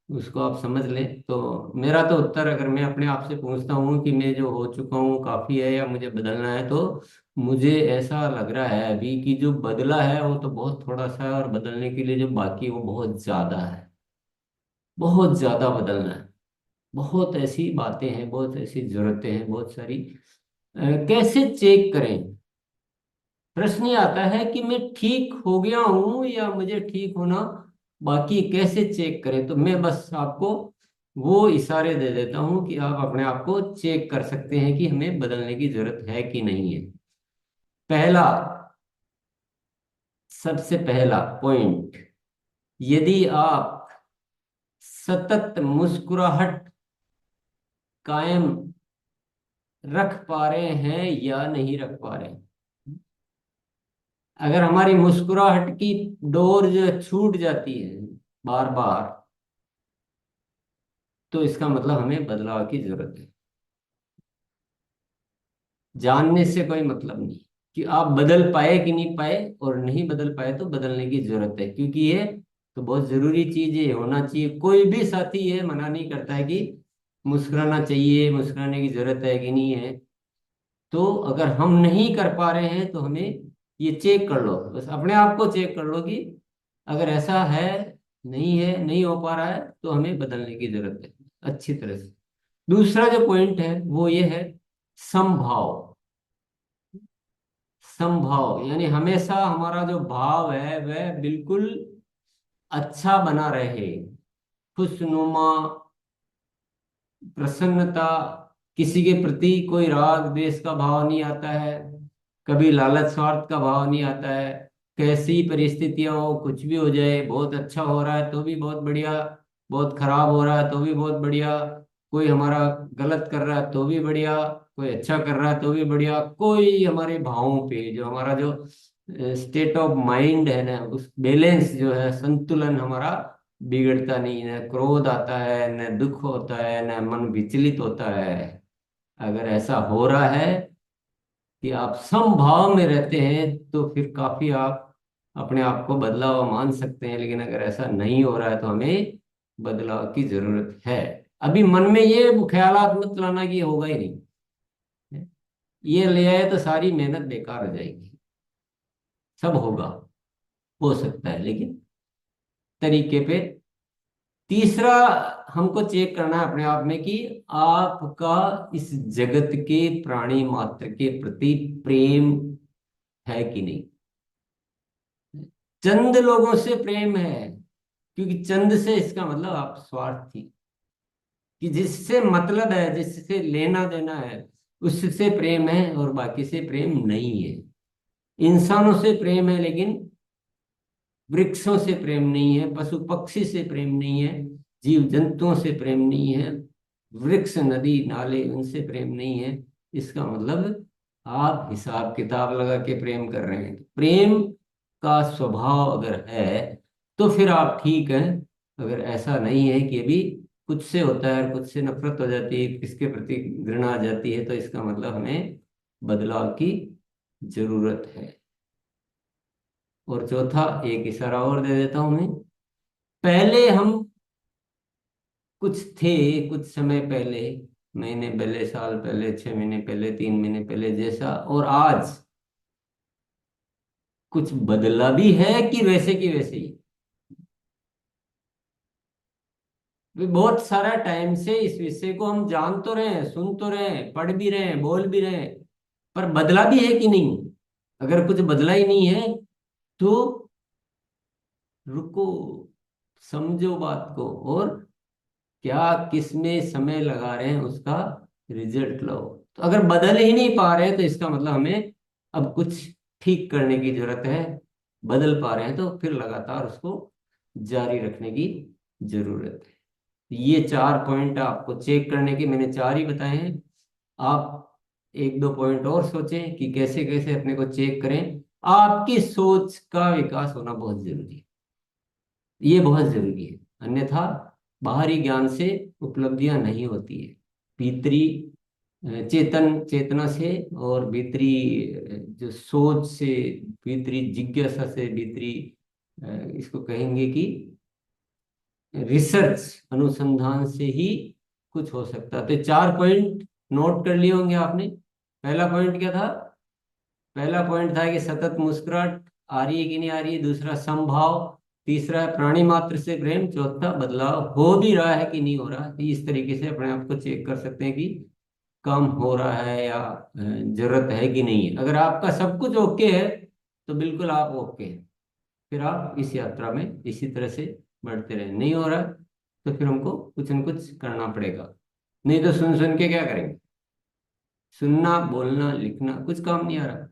उसको आप समझ लें। तो मेरा तो उत्तर, अगर मैं अपने आप से पूछता हूँ कि मैं जो हो चुका हूँ काफ़ी है या मुझे बदलना है, तो मुझे ऐसा लग रहा है अभी कि जो बदला है वो तो बहुत थोड़ा सा है, और बदलने के लिए जो बाकी है वो बहुत ज़्यादा है। बहुत ज़्यादा बदलना है। बहुत ऐसी बातें हैं, बहुत ऐसी जरूरतें हैं, बहुत सारी। कैसे चेक करें? प्रश्न ये आता है कि मैं ठीक हो गया हूं या मुझे ठीक होना बाकी है। कैसे चेक करें? तो मैं बस आपको वो इशारे दे देता हूं कि आप अपने आप को चेक कर सकते हैं कि हमें बदलने की जरूरत है कि नहीं है। पहला, सबसे पहला पॉइंट, यदि आप सतत मुस्कुराहट कायम रख पा रहे हैं या नहीं रख पा रहे हैं। अगर हमारी मुस्कुराहट की डोर जो है छूट जाती है बार बार, तो इसका मतलब हमें बदलाव की जरूरत है। जानने से कोई मतलब नहीं कि आप बदल पाए कि नहीं पाए, और नहीं बदल पाए तो बदलने की जरूरत है। क्योंकि ये तो बहुत जरूरी चीज है, होना चाहिए। कोई भी साथी ये मना नहीं करता है कि मुस्कुराना चाहिए, मुस्कुराने की जरूरत है कि नहीं है। तो अगर हम नहीं कर पा रहे हैं तो हमें ये चेक कर लो, बस अपने आप को चेक कर लो कि अगर ऐसा है, नहीं हो पा रहा है, तो हमें बदलने की जरूरत है अच्छी तरह से। दूसरा जो पॉइंट है वो ये है, समभाव। समभाव यानी हमेशा हमारा जो भाव है वह बिल्कुल अच्छा बना रहे, खुशनुमा, प्रसन्नता, किसी के प्रति कोई राग द्वेष का भाव नहीं आता है, कभी लालच स्वार्थ का भाव नहीं आता है। कैसी परिस्थितियां हो, कुछ भी हो जाए, बहुत अच्छा हो रहा है तो भी बहुत बढ़िया, बहुत खराब हो रहा है तो भी बहुत बढ़िया, कोई हमारा गलत कर रहा है तो भी बढ़िया, कोई अच्छा कर रहा है तो भी बढ़िया, कोई हमारे भावों पे जो हमारा जो स्टेट ऑफ माइंड है ना, उस बैलेंस जो है, संतुलन हमारा बिगड़ता नहीं, न क्रोध आता है, न दुख होता है, न मन विचलित होता है। अगर ऐसा हो रहा है कि आप समभाव में रहते हैं, तो फिर काफी आप अपने आप को बदला हुआ मान सकते हैं। लेकिन अगर ऐसा नहीं हो रहा है तो हमें बदलाव की जरूरत है। अभी मन में ये ख्यालात मत लाना कि ये होगा ही नहीं, ये ले आए तो सारी मेहनत बेकार हो जाएगी। सब होगा, हो सकता है, लेकिन तरीके पे। तीसरा, हमको चेक करना है अपने आप में कि आपका इस जगत के प्राणी मात्र के प्रति प्रेम है कि नहीं। चंद लोगों से प्रेम है, क्योंकि चंद से इसका मतलब आप स्वार्थी, कि जिससे मतलब है, जिससे लेना देना है, उससे प्रेम है, और बाकी से प्रेम नहीं है। इंसानों से प्रेम है, लेकिन वृक्षों से प्रेम नहीं है, पशु पक्षी से प्रेम नहीं है, जीव जंतुओं से प्रेम नहीं है, वृक्ष नदी नाले उनसे प्रेम नहीं है। इसका मतलब आप हिसाब किताब लगा के प्रेम कर रहे हैं। प्रेम का स्वभाव अगर है तो फिर आप ठीक हैं। अगर ऐसा नहीं है कि अभी कुछ से होता है, कुछ से नफरत हो जाती है, किसके प्रति घृणा आ जाती है, तो इसका मतलब हमें बदलाव की जरूरत है। और चौथा, एक इशारा और दे देता हूं मैं। पहले हम कुछ थे, कुछ समय पहले, महीने पहले, साल पहले, 6 महीने पहले, 3 महीने पहले जैसा, और आज कुछ बदला भी है कि वैसे की वैसे ही। भी बहुत सारा टाइम से इस विषय को हम जान तो रहे हैं, सुन तो रहे हैं, पढ़ भी रहे हैं, बोल भी रहे हैं, पर बदला भी है कि नहीं। अगर कुछ बदला ही नहीं है तो रुको, समझो बात को, और क्या किस में समय लगा रहे हैं उसका रिजल्ट लो। तो अगर बदल ही नहीं पा रहे हैं तो इसका मतलब हमें अब कुछ ठीक करने की जरूरत है। बदल पा रहे हैं तो फिर लगातार उसको जारी रखने की जरूरत है। ये 4 पॉइंट आपको चेक करने के मैंने 4 ही बताए हैं। आप एक दो पॉइंट और सोचें कि कैसे कैसे अपने को चेक करें। आपकी सोच का विकास होना बहुत जरूरी है, ये बहुत जरूरी है। अन्यथा बाहरी ज्ञान से उपलब्धियां नहीं होती है। भीतरी चेतना से, और भीतरी जो सोच से, भीतरी जिज्ञासा से, भीतरी इसको कहेंगे कि रिसर्च, अनुसंधान से ही कुछ हो सकता है। तो 4 पॉइंट नोट कर लिए होंगे आपने। पहला पॉइंट क्या था? पहला पॉइंट था कि सतत मुस्कुराहट आ रही है कि नहीं आ रही है। दूसरा, समभाव। तीसरा है प्राणी मात्र से प्रेम। चौथा, बदलाव हो भी रहा है कि नहीं हो रहा है। तो इस तरीके से अपने आप को चेक कर सकते हैं कि कम हो रहा है या जरूरत है कि नहीं है। अगर आपका सब कुछ ओके है तो बिल्कुल आप ओके हैं। फिर आप इस यात्रा में इसी तरह से बढ़ते रहे। नहीं हो रहा तो फिर हमको कुछ न कुछ करना पड़ेगा। नहीं तो सुन सुन के क्या करेंगे? सुनना, बोलना, लिखना कुछ काम नहीं आ रहा।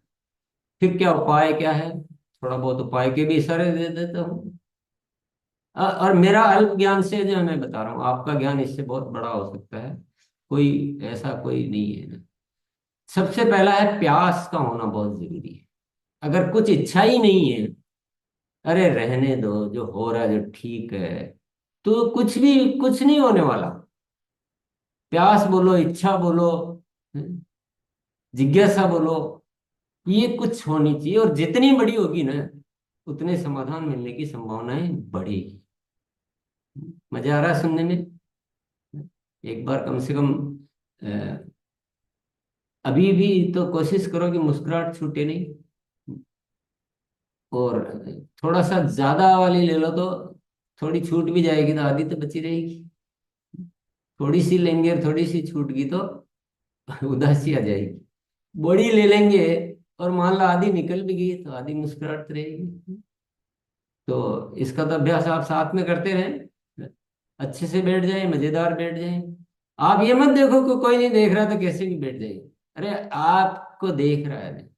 फिर क्या उपाय क्या है? थोड़ा बहुत उपाय के भी इशारे दे देता हूँ। और मेरा अल्प ज्ञान से जो मैं बता रहा हूँ, आपका ज्ञान इससे बहुत बड़ा हो सकता है। कोई ऐसा कोई नहीं है ना। सबसे पहला है, प्यास का होना बहुत जरूरी है। अगर कुछ इच्छा ही नहीं है, अरे रहने दो, जो हो रहा है जो ठीक है, तो कुछ भी कुछ नहीं होने वाला। प्यास बोलो, इच्छा बोलो, हम्म, जिज्ञासा बोलो, ये कुछ होनी चाहिए। और जितनी बड़ी होगी ना, उतने समाधान मिलने की संभावनाएं बढ़ेगी। मजा आ रहा है सुनने में? एक बार कम से कम अ, अभी भी तो कोशिश करो कि मुस्कुराहट छूटे नहीं। और थोड़ा सा ज्यादा वाली ले लो तो थोड़ी छूट भी जाएगी, तो आधी तो बची रहेगी। थोड़ी सी लेंगे और थोड़ी सी छूट गई तो उदासी आ जाएगी। बड़ी ले लेंगे और मान लो आधी निकल भी गई तो आधी मुस्कुराहट रहेगी। तो इसका तो अभ्यास आप साथ में करते रहें, अच्छे से बैठ जाए, मजेदार बैठ जाए। आप ये मत देखो कि कोई नहीं देख रहा तो कैसे भी बैठ जाए। अरे आपको देख रहा है,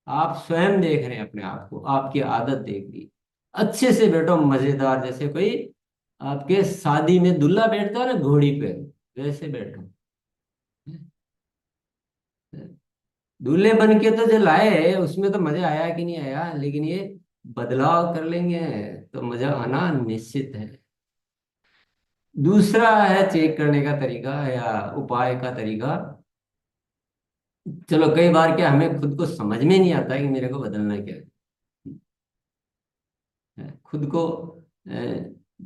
आप स्वयं देख रहे हैं अपने आप को, आपकी आदत देख रही है। अच्छे से बैठो मजेदार, जैसे कोई आपके शादी में दूल्हा बैठता है ना घोड़ी पे, वैसे बैठो। दूल्हे बन के तो जो लाए हैं उसमें तो मजा आया कि नहीं आया, लेकिन ये बदलाव कर लेंगे तो मजा आना निश्चित है। दूसरा है चेक करने का तरीका या उपाय का तरीका। चलो कई बार क्या हमें खुद को समझ में नहीं आता है कि मेरे को बदलना क्या है। खुद को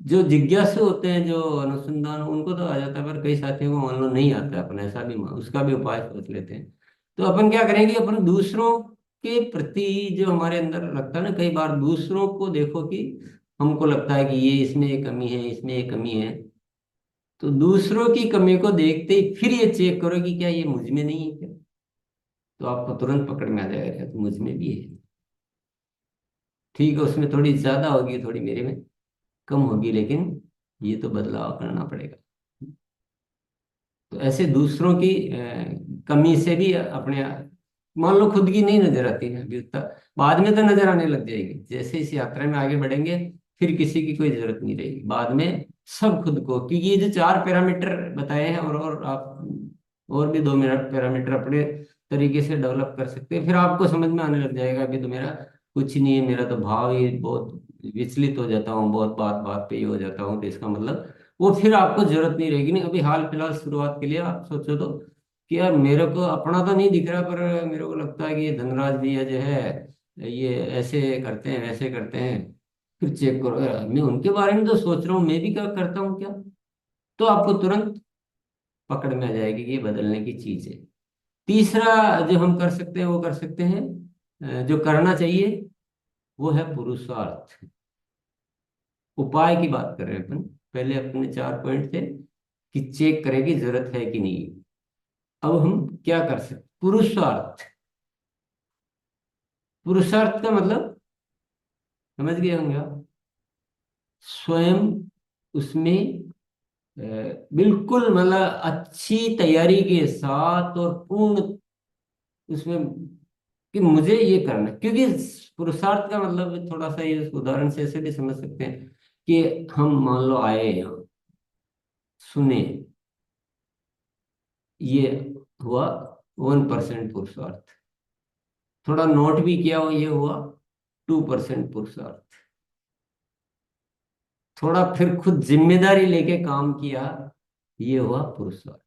जो जिज्ञासु होते हैं, जो अनुसंधान, उनको तो आ जाता है, पर कई साथियों को मान लो नहीं आता है, अपन ऐसा भी उसका भी उपाय सोच लेते हैं। तो अपन क्या करेंगे, अपन दूसरों के प्रति जो हमारे अंदर लगता है ना, कई बार दूसरों को देखो कि हमको लगता है कि ये इसमें एक कमी है, इसमें एक कमी है। तो दूसरों की कमी को देखते ही फिर ये चेक करो कि क्या ये मुझ में नहीं है क्या। तो आपको तुरंत पकड़ में आ जाएगा तो मुझ में भी है। ठीक है, उसमें थोड़ी ज्यादा होगी, थोड़ी मेरे में कम होगी, लेकिन ये तो बदलाव करना पड़ेगा। तो ऐसे दूसरों की कमी से भी अपने, मान लो खुद की नहीं नजर आती है अभी उतना, बाद में तो नजर आने लग जाएगी। जैसे इस यात्रा में आगे बढ़ेंगे फिर किसी की कोई जरूरत नहीं रहेगी बाद में। सब खुद को, क्योंकि ये जो चार पैरामीटर बताए हैं, और आप और भी 2 मिनट पैरामीटर अपने तरीके से डेवलप कर सकते हैं, फिर आपको समझ में आने लग जाएगा अभी तो मेरा कुछ नहीं है, मेरा तो भाव ही बहुत विचलित हो जाता हूँ, बहुत बात बात पे ही हो जाता हूँ, तो इसका मतलब वो फिर आपको जरूरत नहीं रहेगी। नहीं, अभी हाल फिलहाल शुरुआत के लिए आप सोचो तो कि यार मेरे को अपना तो नहीं दिख रहा, पर मेरे को लगता है कि ये धनराज भैया जो है ये ऐसे करते हैं वैसे करते हैं। फिर चेक करो यार, मैं उनके बारे में तो सोच रहा हूँ, मैं भी क्या करता हूँ क्या। तो आपको तुरंत पकड़ में आ जाएगी कि ये बदलने की चीज है। तीसरा जो हम कर सकते हैं वो कर सकते हैं, जो करना चाहिए वो है पुरुषार्थ। उपाय की बात कर रहे हैं अपन, पहले अपने 4 पॉइंट थे कि चेक करें कि जरूरत है कि नहीं। अब हम क्या कर सकते, पुरुषार्थ। पुरुषार्थ का मतलब समझ गए होंगे आप। स्वयं उसमें बिल्कुल मतलब अच्छी तैयारी के साथ और पूर्ण उसमें कि मुझे ये करना है। क्योंकि पुरुषार्थ का मतलब थोड़ा सा ये उदाहरण से ऐसे भी समझ सकते हैं कि हम मान लो आए यहाँ, सुने, ये हुआ 1% पुरुषार्थ। थोड़ा नोट भी किया हो, ये हुआ 2% पुरुषार्थ। थोड़ा फिर खुद जिम्मेदारी लेके काम किया, ये हुआ पुरुषार्थ।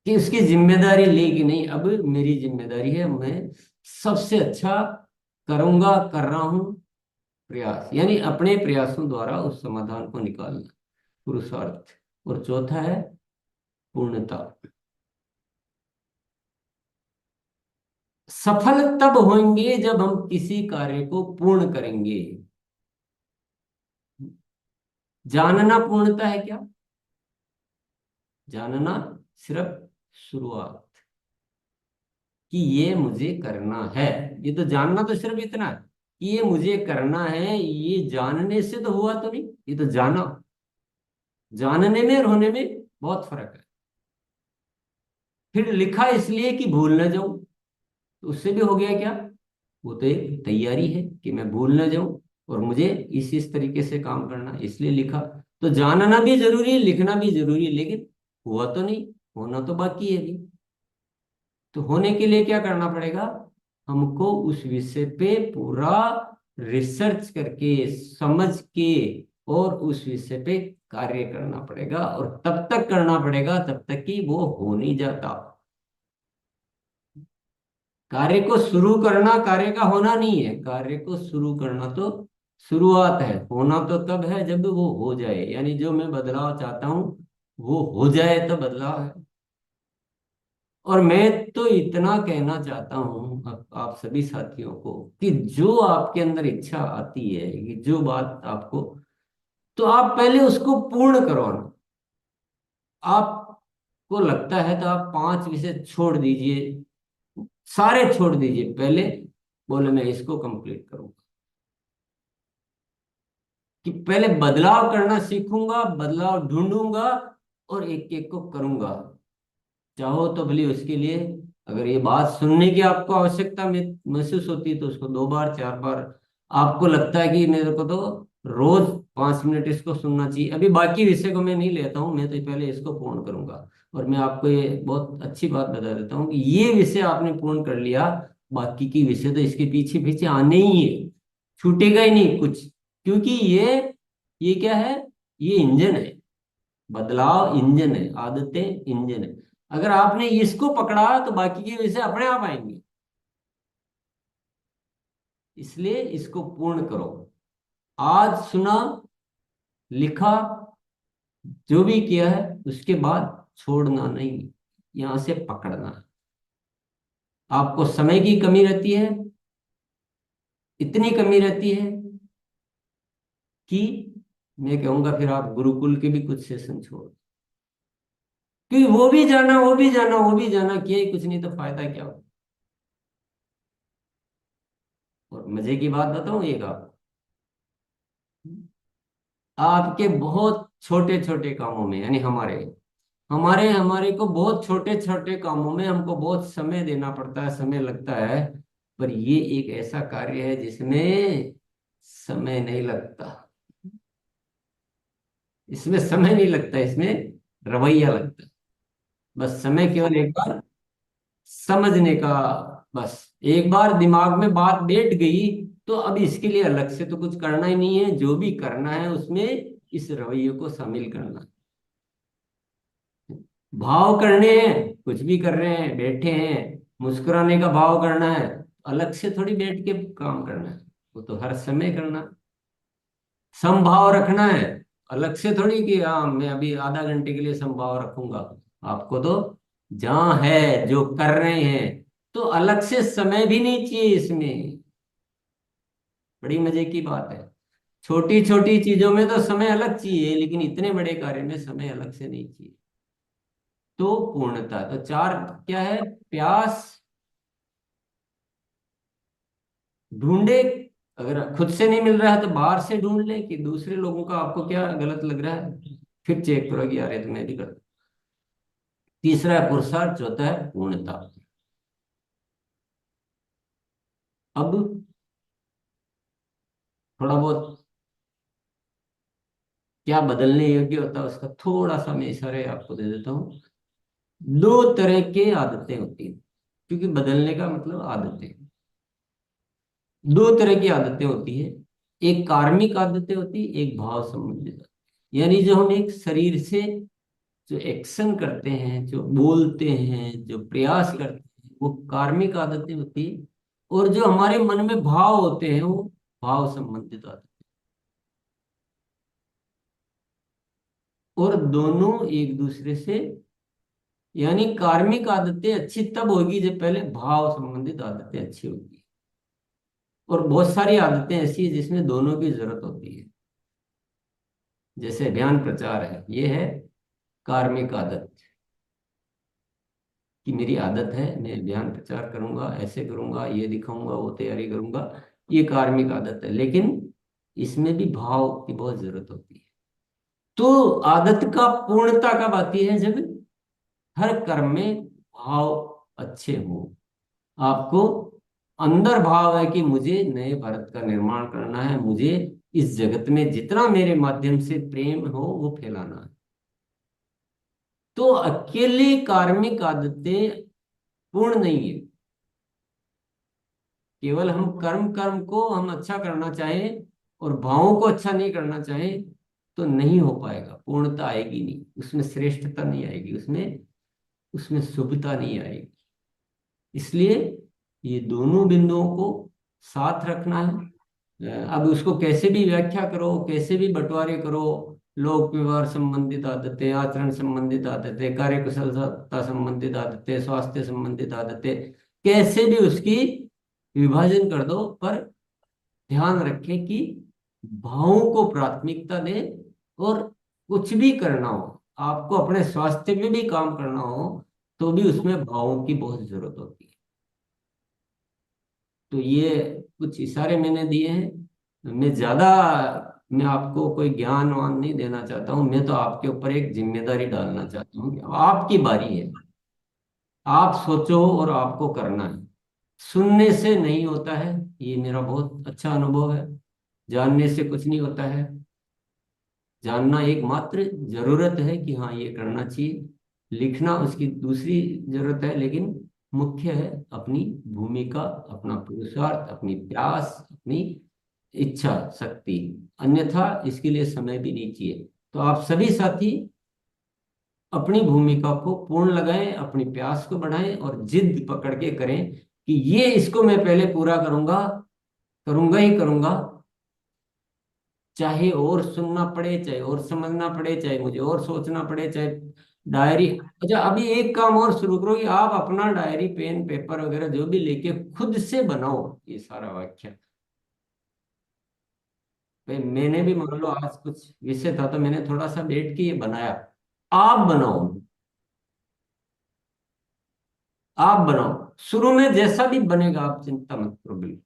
कि उसकी जिम्मेदारी ली कि नहीं, अब मेरी जिम्मेदारी है, मैं सबसे अच्छा करूंगा, कर रहा हूं प्रयास, यानी अपने प्रयासों द्वारा उस समाधान को निकालना, पुरुषार्थ। और चौथा है पूर्णता। सफल तब होंगे जब हम किसी कार्य को पूर्ण करेंगे। जानना पूर्णता है क्या? जानना सिर्फ शुरुआत, कि ये मुझे करना है। ये तो जानना तो सिर्फ इतना है कि ये मुझे करना है, ये जानने से तो हुआ तो नहीं, ये तो जाना। जानने में और होने में बहुत फर्क है। फिर लिखा इसलिए कि भूल ना जाऊं, तो उससे भी हो गया क्या, वो तो एक तैयारी है कि मैं भूल ना जाऊं, और मुझे इस तरीके से काम करना है, इसलिए लिखा। तो जानना भी जरूरी है, लिखना भी जरूरी है, लेकिन हुआ तो नहीं, होना तो बाकी है अभी। तो होने के लिए क्या करना पड़ेगा, हमको उस विषय पे पूरा रिसर्च करके, समझ के, और उस विषय पे कार्य करना पड़ेगा, और तब तक करना पड़ेगा तब तक कि वो हो नहीं जाता। कार्य को शुरू करना कार्य का होना नहीं है, कार्य को शुरू करना तो शुरुआत है, होना तो तब है जब वो हो जाए, यानी जो मैं बदलाव चाहता हूं वो हो जाए तो बदलाव है। और मैं तो इतना कहना चाहता हूं आप सभी साथियों को कि जो आपके अंदर इच्छा आती है कि जो बात आपको, तो आप पहले उसको पूर्ण करो ना। आपको लगता है तो आप 5 विषय छोड़ दीजिए, सारे छोड़ दीजिए, पहले बोले मैं इसको कंप्लीट करूंगा। कि पहले बदलाव करना सीखूंगा, बदलाव ढूंढूंगा और एक एक को करूंगा। चाहो तो भले उसके लिए, अगर ये बात सुनने की आपको आवश्यकता में महसूस होती है तो उसको 2 बार 4 बार, आपको लगता है कि मेरे को तो रोज 5 मिनट इसको सुनना चाहिए, अभी बाकी विषय को मैं नहीं लेता हूँ, मैं तो पहले इसको पूर्ण करूंगा। और मैं आपको ये बहुत अच्छी बात बता देता हूँ कि ये विषय आपने पूर्ण कर लिया, बाकी की विषय तो इसके पीछे पीछे आने ही है, छूटेगा ही नहीं कुछ। क्योंकि ये क्या है, ये इंजन है, बदलाव इंजन है, आदतें इंजन है। अगर आपने इसको पकड़ा तो बाकी के विषय अपने आप आएंगे। इसलिए इसको पूर्ण करो। आज सुना, लिखा, जो भी किया है उसके बाद छोड़ना नहीं, यहां से पकड़ना है। आपको समय की कमी रहती है, इतनी कमी रहती है कि मैं कहूंगा फिर आप गुरुकुल के भी कुछ सेशन छोड़, क्योंकि वो भी जाना, वो भी जाना, वो भी जाना, किया ही कुछ नहीं तो फायदा क्या हो। और मजे की बात बताऊं एक आप, आपके बहुत छोटे छोटे कामों में, यानी हमारे हमारे हमारे को बहुत छोटे छोटे कामों में हमको बहुत समय देना पड़ता है, समय लगता है। पर ये एक ऐसा कार्य है जिसमें समय नहीं लगता, इसमें समय नहीं लगता, इसमें रवैया लगता है। बस समय केवल एक बार समझने का, बस एक बार दिमाग में बात बैठ गई तो अब इसके लिए अलग से तो कुछ करना ही नहीं है, जो भी करना है उसमें इस रवैये को शामिल करना है। भाव करने हैं, कुछ भी कर रहे हैं, बैठे हैं, मुस्कुराने का भाव करना है, अलग से थोड़ी बैठ के काम करना है, वो तो हर समय करना है। समभाव रखना है, अलग से थोड़ी कि हाँ मैं अभी आधा घंटे के लिए समभाव रखूंगा। आपको तो जहां है जो कर रहे हैं, तो अलग से समय भी नहीं चाहिए इसमें। बड़ी मजे की बात है, छोटी छोटी चीजों में तो समय अलग चाहिए, लेकिन इतने बड़े कार्य में समय अलग से नहीं चाहिए। तो पूर्णता, तो 4 क्या है, प्यास, ढूंढे, अगर खुद से नहीं मिल रहा है तो बाहर से ढूंढ ले, कि दूसरे लोगों का आपको क्या गलत लग रहा है, फिर चेक करो कि यार ये तो मैं भी कर। तीसरा है पुरुषार्थ, चौथा है पूर्णता। अब थोड़ा बहुत क्या बदलने योग्य होता है उसका थोड़ा सा मैं इशारे आपको दे देता हूँ। 2 तरह की आदतें होती हैं, क्योंकि बदलने का मतलब आदतें, 2 तरह की आदतें होती है। एक कार्मिक आदतें होती है, एक भाव संबंधित आदतें। यानी जो हम एक शरीर से जो एक्शन करते हैं, जो बोलते हैं, जो प्रयास करते हैं, वो कार्मिक आदतें होती है। और जो हमारे मन में भाव होते हैं वो भाव संबंधित आदतें। और दोनों एक दूसरे से, यानी कार्मिक आदतें अच्छी तब होगी जब पहले भाव संबंधित आदतें अच्छी होगी। और बहुत सारी आदतें ऐसी है जिसमें दोनों की जरूरत होती है। जैसे अभियान प्रचार है, ये है कार्मिक आदत, कि मेरी आदत है मैं अभियान प्रचार करूंगा, ऐसे करूंगा, ये दिखाऊंगा, वो तैयारी करूंगा, ये कार्मिक आदत है। लेकिन इसमें भी भाव की बहुत जरूरत होती है। तो आदत का पूर्णता कब आती है, जब हर कर्म में भाव अच्छे हो। आपको अंदर भाव है कि मुझे नए भारत का निर्माण करना है, मुझे इस जगत में जितना मेरे माध्यम से प्रेम हो वो फैलाना है। तो अकेले कार्मिक आदतें पूर्ण नहीं है। केवल हम कर्म कर्म को हम अच्छा करना चाहें और भावों को अच्छा नहीं करना चाहें तो नहीं हो पाएगा, पूर्णता आएगी नहीं उसमें, श्रेष्ठता नहीं आएगी उसमें, उसमें शुभता नहीं आएगी। इसलिए ये दोनों बिंदुओं को साथ रखना है। अब उसको कैसे भी व्याख्या करो, कैसे भी बंटवारे करो, लोक व्यवहार संबंधित आदतें, आचरण संबंधित आदतें, कार्यकुशलता संबंधित आदतें, स्वास्थ्य संबंधित आदतें, कैसे भी उसकी विभाजन कर दो, पर ध्यान रखें कि भावों को प्राथमिकता दें। और कुछ भी करना हो, आपको अपने स्वास्थ्य में भी काम करना हो, तो भी उसमें भावों की बहुत जरूरत होती है। तो ये कुछ इशारे मैंने दिए हैं। मैं आपको कोई ज्ञान वान नहीं देना चाहता हूँ, मैं तो आपके ऊपर एक जिम्मेदारी डालना चाहता हूँ कि अब आपकी बारी है। आप सोचो और आपको करना है। सुनने से नहीं होता है, ये मेरा बहुत अच्छा अनुभव है। जानने से कुछ नहीं होता है। जानना एकमात्र जरूरत है कि हाँ ये करना चाहिए। लिखना उसकी दूसरी जरूरत है, लेकिन मुख्य है अपनी भूमिका, अपना पुरुषार्थ, अपनी प्यास, अपनी इच्छा शक्ति। अन्यथा इसके लिए समय भी नहीं चाहिए। तो आप सभी साथी अपनी भूमिका को पूर्ण लगाएं, अपनी प्यास को बढ़ाएं और जिद पकड़ के करें कि ये इसको मैं पहले पूरा करूंगा, करूंगा ही करूंगा। चाहे और सुनना पड़े, चाहे और समझना पड़े, चाहे मुझे और सोचना पड़े, चाहे डायरी। अच्छा, अभी एक काम और शुरू करो कि आप अपना डायरी पेन पेपर वगैरह जो भी लेके खुद से बनाओ ये सारा वाक्य। भाई मैंने भी मान लो आज कुछ विषय था तो मैंने थोड़ा सा बैठ के ये बनाया। आप बनाओ। आप बनाओ। शुरू में जैसा भी बनेगा आप चिंता मत करो बिल्कुल।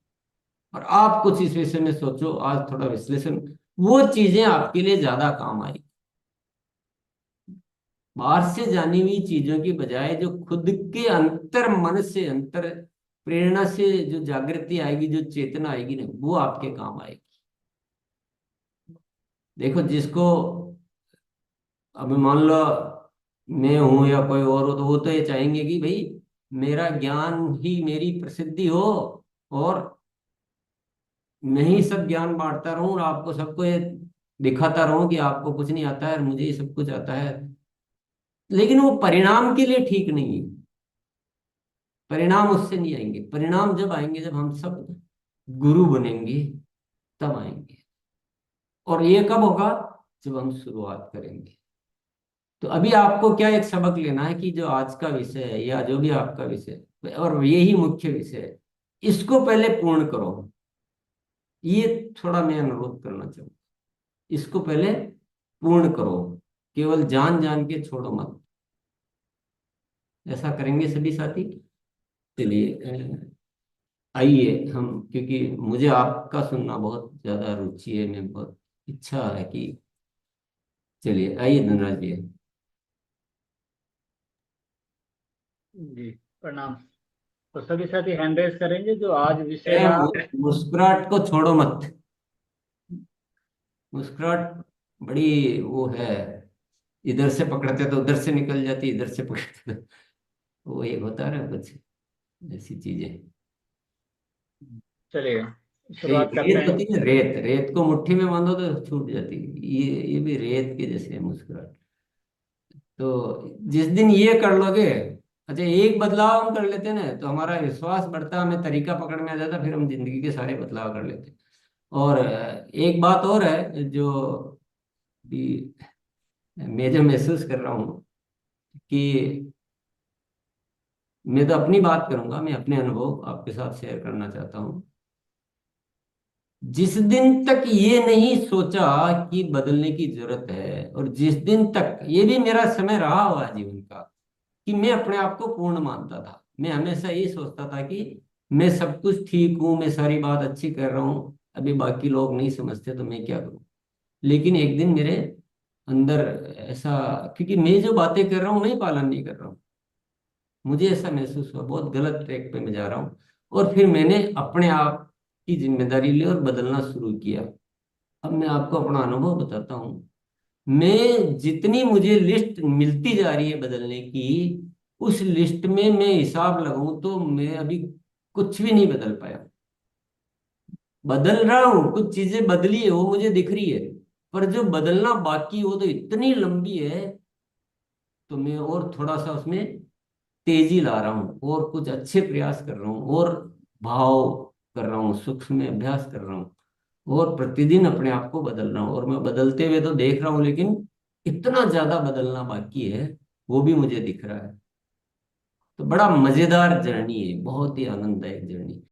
और आप कुछ इस विषय में सोचो, आज थोड़ा विश्लेषण, वो चीजें आपके लिए ज्यादा काम आएगी। बाहर से जानी हुई चीजों की बजाय जो खुद के अंतर मन से, अंतर प्रेरणा से जो जागृति आएगी, जो चेतना आएगी ना, वो आपके काम आएगी। देखो जिसको, अब मान लो मैं हूं या कोई और हो, तो वो तो ये चाहेंगे कि भाई मेरा ज्ञान ही मेरी प्रसिद्धि हो, और मैं ही सब ज्ञान बांटता रहूं और आपको सबको ये दिखाता रहूं कि आपको कुछ नहीं आता है और मुझे ही सब कुछ आता है। लेकिन वो परिणाम के लिए ठीक नहीं है। परिणाम उससे नहीं आएंगे। परिणाम जब आएंगे जब हम सब गुरु बनेंगे, तब आएंगे। और ये कब होगा? जब हम शुरुआत करेंगे। तो अभी आपको क्या एक सबक लेना है कि जो आज का विषय है या जो भी आपका विषय है, और यही मुख्य विषय है, इसको पहले पूर्ण करो। ये थोड़ा मैं अनुरोध करना चाहूँ, इसको पहले पूर्ण करो। केवल जान जान के छोड़ो मत। ऐसा करेंगे सभी साथी? चलिए आइए हम, क्योंकि मुझे आपका सुनना बहुत ज्यादा रुचि है, मैं बहुत इच्छा है कि, चलिए आइए धनराज जी। जी, प्रणाम। तो सभी साथी हैंड रेस करेंगे जो आज विषय अरे रहा। मुस्कुराहट को छोड़ो मत। मुस्कुराहट बड़ी वो है, इधर से पकड़ते तो उधर से निकल जाती, इधर से पकड़ते तो वो एक होता है ना कुछ ऐसी चीजें। चलिए, ये शुरुआत करते रेत हैं। होती है ना, रेत, रेत को मुट्ठी में बांधो तो छूट जाती है। ये भी रेत के जैसे है मुस्कुराहट। तो जिस दिन ये कर लोगे, अच्छा एक बदलाव हम कर लेते हैं ना, तो हमारा विश्वास बढ़ता, हमें तरीका पकड़ में आ जाता, फिर हम जिंदगी के सारे बदलाव कर लेते हैं। और एक बात और है जो भी मैं जो महसूस कर रहा हूँ कि, मैं तो अपनी बात करूंगा, मैं अपने अनुभव आपके साथ शेयर करना चाहता हूँ। जिस दिन तक ये नहीं सोचा कि बदलने की जरूरत है, और जिस दिन तक, ये भी मेरा समय रहा हुआ है जीवन का, कि मैं अपने आप को पूर्ण मानता था। मैं हमेशा ये सोचता था कि मैं सब कुछ ठीक हूँ, मैं सारी बात अच्छी कर रहा हूँ, अभी बाकी लोग नहीं समझते तो मैं क्या करूँ। लेकिन एक दिन मेरे अंदर ऐसा, क्योंकि मैं जो बातें कर रहा हूँ मैं ही पालन नहीं कर रहा हूँ, मुझे ऐसा महसूस हुआ बहुत गलत ट्रैक पे मैं जा रहा हूँ। और फिर मैंने अपने आप की जिम्मेदारी ली और बदलना शुरू किया। अब मैं आपको अपना अनुभव बताता हूँ। मैं जितनी मुझे लिस्ट मिलती जा रही है बदलने की, उस लिस्ट में मैं हिसाब लगाऊं तो मैं अभी कुछ भी नहीं बदल पाया। बदल रहा हूँ, कुछ चीजें बदली है वो मुझे दिख रही है, पर जो बदलना बाकी है, वो तो इतनी लंबी है। तो मैं और थोड़ा सा उसमें तेजी ला रहा हूँ, और कुछ अच्छे प्रयास कर रहा हूँ, और भाव कर रहा हूँ, सूक्ष्म में अभ्यास कर रहा हूँ। और प्रतिदिन अपने आप को बदल रहा हूँ, और मैं बदलते हुए तो देख रहा हूँ, लेकिन इतना ज्यादा बदलना बाकी है वो भी मुझे दिख रहा है। तो बड़ा मजेदार जर्नी है, बहुत ही आनंददायक जर्नी।